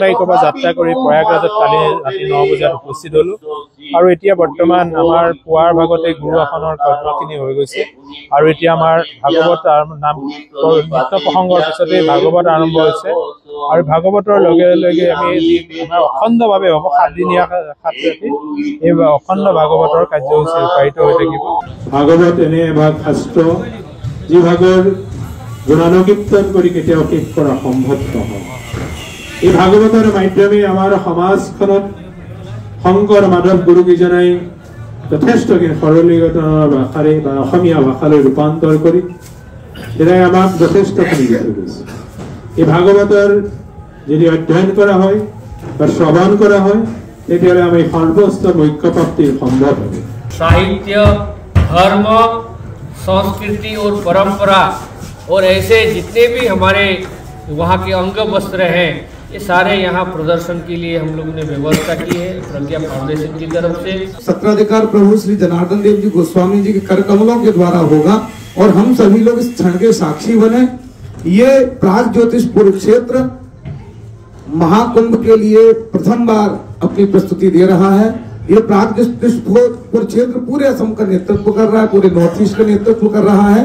তাৰিখৰ পৰা যাত্ৰা কৰি প্ৰয়াগৰাজত কালি ৰাতি 9 বজাত উপস্থিত হলো আৰু এতিয়া বৰ্তমান আমাৰ পুৱাৰ ভাগতে গুৰু আসনৰ কৰ্মখিনি হৈ গৈছে আৰু এতিয়া আমাৰ ভাগৱত নাম নিত্য প্ৰসংগৰ পিছতে ভাগৱত আৰম্ভ হৈছে আৰু ভাগৱতৰ লগে লগে আমি আমাৰ অখণ্ডভাৱে হ'ব 7 দিনীয়া 7 ৰাতি এই অখণ্ড ভাগৱতৰ কাৰ্যসূচী ৰূপায়িত হৈ থাকিব। ভাগৱত এনে এভাগ শাস্ত্ৰ যি ভাগৰ গুণানুকীৰ্তন কৰি কেতিয়াও শেষ কৰা সম্ভৱ নহয়। এই ভাগৱতৰ মাধ্যমে আমাৰ সমাজখনত শংকৰ মাধৱ গুৰুকেইজনাই যথেষ্টখিনি সৰলীকৰণৰ ভাষাৰে বা অসমীয়া ভাষালৈ ৰূপান্তৰ কৰি যেনে আমাক যথেষ্টখিনি দি থৈ গৈছে। এই ভাগৱতৰ যদি অধ্যয়ন কৰা হয় বা শ্ৰৱণ কৰা হয় তেতিয়াহ'লে আমি সৰ্বস্তৰ মুখ্যপ্ৰাপ্তি সম্ভৱ হ'ব। साहित्य, धर्म, संस्कृति और परंपरा और ऐसे जितने भी हमारे वहाँ के अंग वस्त्र हैं ये सारे यहाँ प्रदर्शन के लिए हम लोगों ने व्यवस्था की है प्रज्ञा फाउंडेशन की तरफ से। सत्राधिकार प्रभु श्री जनार्दन देव जी गोस्वामी जी के कर कमलों के द्वारा होगा और हम सभी लोग इस क्षण के साक्षी बने। ये प्राग ज्योतिष कुरुक्षेत्र महाकुंभ के लिए प्रथम बार अपनी प्रस्तुति दे रहा है। ये प्राग ज्योतिष कुरुक्षेत्र पूरे असम का नेतृत्व कर रहा है, पूरे नॉर्थ ईस्ट का नेतृत्व कर रहा है।